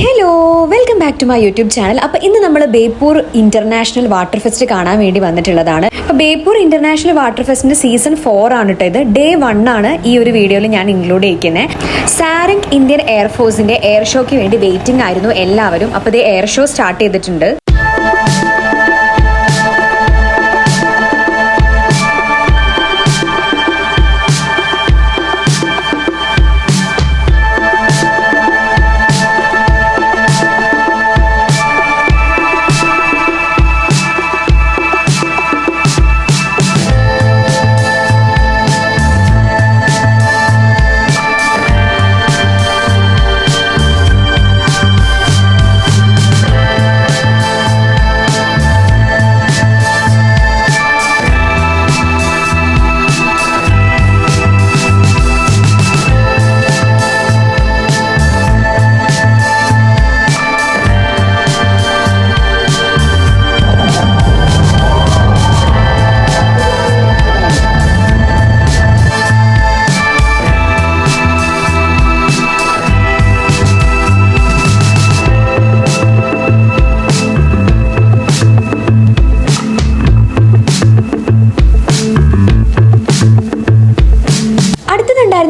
Hello, welcome back to my YouTube channel. അപ്പോൾ ഇന്ന് നമ്മൾ ബേപ്പൂർ ഇന്റർനാഷണൽ വാട്ടർ ഫെസ്റ്റ് കാണാൻ വേണ്ടി വന്നിട്ടുള്ളതാണ്. അപ്പോൾ ബേപ്പൂർ ഇന്റർനാഷണൽ വാട്ടർ ഫെസ്റ്റിന്റെ സീസൺ 4 ആണ് കേട്ടോ. ഇത് ഡേ 1 ആണ് ഈ ഒരു വീഡിയോയിൽ ഞാൻ ഇൻക്ലൂഡ് ചെയ്യിക്കുന്നത്. സാരംഗ് ഇന്ത്യൻ എയർഫോഴ്സിന്റെ എയർ ഷോയ്ക്ക് വേണ്ടി വെയിറ്റിംഗ് ആയിരുന്നു എല്ലാവരും. അപ്പോൾ ഇത് എയർ ഷോ സ്റ്റാർട്ട് ചെയ്തിട്ടുണ്ട്.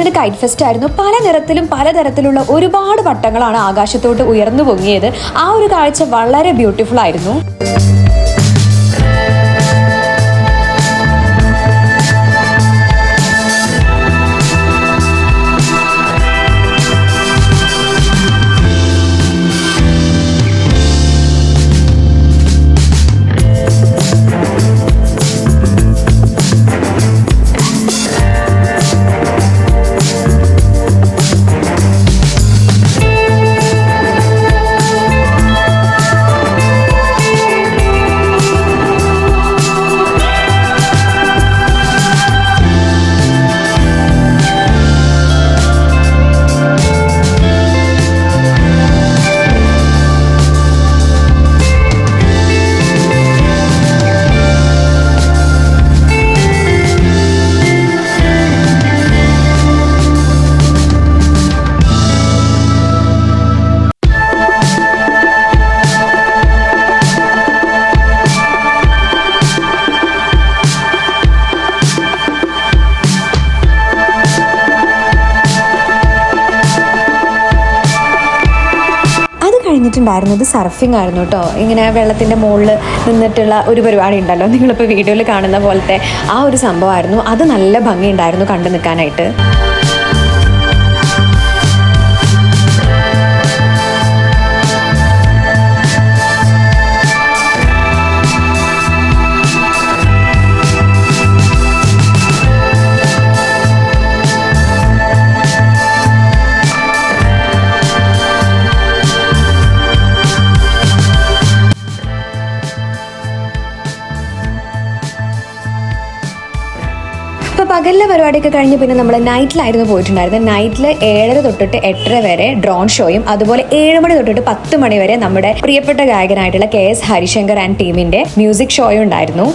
ഒരു കൈറ്റ് ഫെസ്റ്റ് ആയിരുന്നു. പല നിറത്തിലും പലതരത്തിലുള്ള ഒരുപാട് പട്ടങ്ങളാണ് ആകാശത്തോട്ട് ഉയർന്നു പൊങ്ങിയത്. ആ ഒരു കാഴ്ച വളരെ ബ്യൂട്ടിഫുൾ ആയിരുന്നു. കഴിഞ്ഞിട്ടുണ്ടായിരുന്നത് സർഫിംഗ് ആയിരുന്നു കേട്ടോ. ഇങ്ങനെ വെള്ളത്തിൻ്റെ മുകളിൽ നിന്നിട്ടുള്ള ഒരു പരിപാടി ഉണ്ടല്ലോ, നിങ്ങളിപ്പോൾ വീഡിയോയിൽ കാണുന്ന പോലത്തെ ആ ഒരു സംഭവമായിരുന്നു. അത് നല്ല ഭംഗിയുണ്ടായിരുന്നു കണ്ടു നിൽക്കാനായിട്ട്. പകലിലെ പരിപാടിയൊക്കെ കഴിഞ്ഞ് പിന്നെ നമ്മൾ നൈറ്റിലായിരുന്നു പോയിട്ടുണ്ടായിരുന്നത്. നൈറ്റിൽ 7:30 തൊട്ടിട്ട് 8:30 വരെ ഡ്രോൺ ഷോയും അതുപോലെ 7 മണി തൊട്ടിട്ട് 10 മണി വരെ നമ്മുടെ പ്രിയപ്പെട്ട ഗായകനായിട്ടുള്ള KS ഹരിശങ്കർ ആൻഡ് ടീമിന്റെ മ്യൂസിക് ഷോയും ഉണ്ടായിരുന്നു.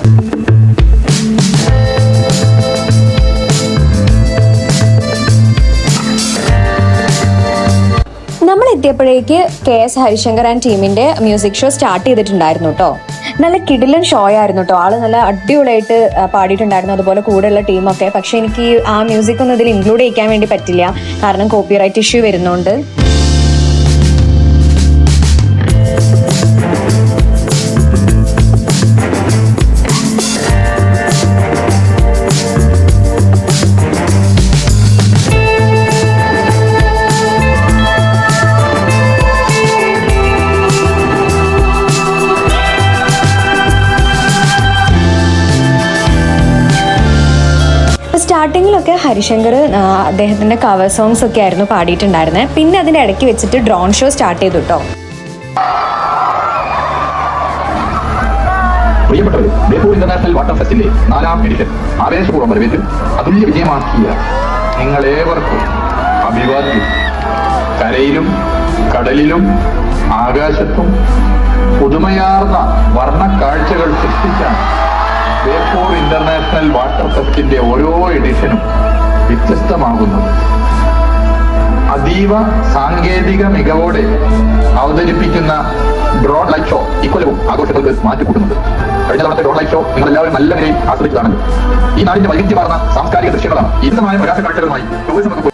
നമ്മൾ എത്തിയപ്പോഴേക്ക് KS ഹരിശങ്കർ ആൻഡ് ടീമിന്റെ മ്യൂസിക് ഷോ സ്റ്റാർട്ട് ചെയ്തിട്ടുണ്ടായിരുന്നു കേട്ടോ. നല്ല കിടിലൻ ഷോ ആയിരുന്നു കേട്ടോ. ആള് നല്ല അടിപൊളിയായിട്ട് പാടിയിട്ടുണ്ടായിരുന്നു, അതുപോലെ കൂടെയുള്ള ടീമൊക്കെ. പക്ഷെ എനിക്ക് ആ മ്യൂസിക് ഒന്നും ഇതിൽ ഇൻക്ലൂഡ് ചെയ്യിക്കാൻ വേണ്ടി പറ്റില്ല, കാരണം കോപ്പിറൈറ്റ് ഇഷ്യൂ വരുന്നുണ്ട്. സ്റ്റാർട്ടിങ്ങിലൊക്കെ ഹരിശങ്കർ അദ്ദേഹത്തിന്റെ കവർ സോങ്സ് ഒക്കെ ആയിരുന്നു പാടിയിട്ടുണ്ടായിരുന്നത്. പിന്നെ അതിന്റെ ഇടയ്ക്ക് വെച്ചിട്ട് ഡ്രോൺ ഷോ സ്റ്റാർട്ട് ചെയ്തു കേട്ടോ. പ്രിയപ്പെട്ടവർ, ബേപ്പൂർ ഇന്റർനാഷണൽ വാട്ടർ ഫെസ്റ്റിന്റെ 4ാം എഡിഷൻ ആവേശപൂർവ്വം വരവേറ്റ് അതുല്യ വിജയമാക്കിയ നിങ്ങളേവർക്കും അഭിവാദ്യം. കരയിലും കടലിലും ആകാശത്തും പുതുമയാർന്ന വർണ്ണ കാഴ്ചകൾ സൃഷ്ടിച്ചാണ് ബേപ്പൂർ ഇന്റർനാഷണൽ വാട്ടർ ഫെസ്റ്റിന്റെ ഓരോ എഡിഷനും വ്യത്യസ്തമാകുന്നത്. അതീവ സാങ്കേതിക മികവോടെ അവതരിപ്പിക്കുന്ന ഡ്രോൺ ലൈറ്റ് ഷോ ഇക്കൊല്ലവും ആഘോഷങ്ങൾക്ക് മാറ്റിക്കൂട്ടുന്നുണ്ട്. കഴിഞ്ഞ തവണത്തെ ഡ്രോൺ ലൈറ്റ് ഷോ നിങ്ങൾ എല്ലാവരും നല്ല നിലയിൽ ആസ്വദിച്ചതാണല്ലോ. ഈ നാടിന്റെ വൈവിധ്യമാർന്ന സാംസ്കാരിക ദൃശ്യങ്ങളാണ് ഇന്നമായ പ്രകാശ കാഴ്ചകളുമായി ടൂറിസം വകുപ്പ്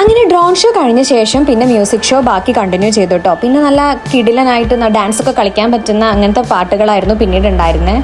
അങ്ങനെ ഡ്രോൺ ഷോ കഴിഞ്ഞ ശേഷം പിന്നെ മ്യൂസിക് ഷോ ബാക്കി കണ്ടിന്യൂ ചെയ്തു കേട്ടോ. പിന്നെ നല്ല കിടിലനായിട്ട് ഡാൻസ് ഒക്കെ കളിക്കാൻ പറ്റുന്ന അങ്ങനത്തെ പാട്ടുകളായിരുന്നു പിന്നീട് ഉണ്ടായിരുന്നത്.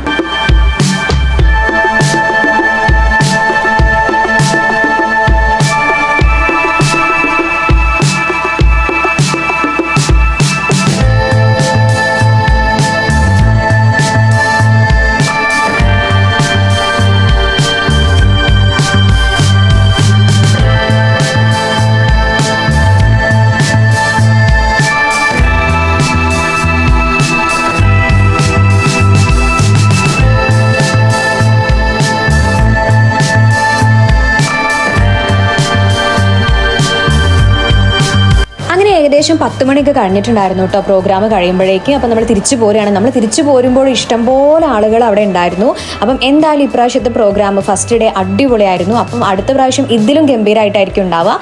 ഏകദേശം 10 മണിയൊക്കെ കഴിഞ്ഞിട്ടുണ്ടായിരുന്നു കേട്ടോ പ്രോഗ്രാം കഴിയുമ്പോഴേക്കും. അപ്പം നമ്മൾ തിരിച്ചു പോരുകയാണ്. നമ്മൾ തിരിച്ചു പോരുമ്പോൾ ഇഷ്ടംപോലെ ആളുകൾ അവിടെ ഉണ്ടായിരുന്നു. അപ്പം എന്തായാലും ഇപ്രാവശ്യത്തെ പ്രോഗ്രാം ഫസ്റ്റ് ഡേ അടിപൊളിയായിരുന്നു. അപ്പം അടുത്ത പ്രാവശ്യം ഇതിലും ഗംഭീരമായിട്ടായിരിക്കും ഉണ്ടാവുക.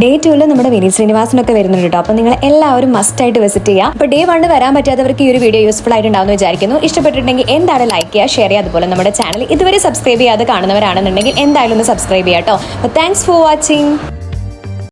ഡേ 2 നമ്മുടെ വിനീത് ശ്രീനിവാസനൊക്കെ വരുന്നുണ്ട് കേട്ടോ. അപ്പം നിങ്ങൾ എല്ലാവരും മസ്റ്റായിട്ട് വിസിറ്റ് ചെയ്യുക. അപ്പോൾ ഡേ 1 വരാൻ പറ്റാത്തവർക്ക് ഈ ഒരു വീഡിയോ യൂസ്ഫുൾ ആയിട്ടുണ്ടാവുമെന്ന് വിചാരിക്കുന്നു. ഇഷ്ടപ്പെട്ടിട്ടുണ്ടെങ്കിൽ എന്തായാലും ലൈക്ക് ചെയ്യുക, ഷെയർ ചെയ്യുക. അതുപോലെ നമ്മുടെ ചാനൽ ഇതുവരെ സബ്സ്ക്രൈബ് ചെയ്യാതെ കാണുന്നവരാണെന്നുണ്ടെങ്കിൽ എന്തായാലും ഒന്ന് സബ്സ്ക്രൈബ് ചെയ്യാം കേട്ടോ. അപ്പോൾ താങ്ക്സ് ഫോർ വാച്ചിങ്.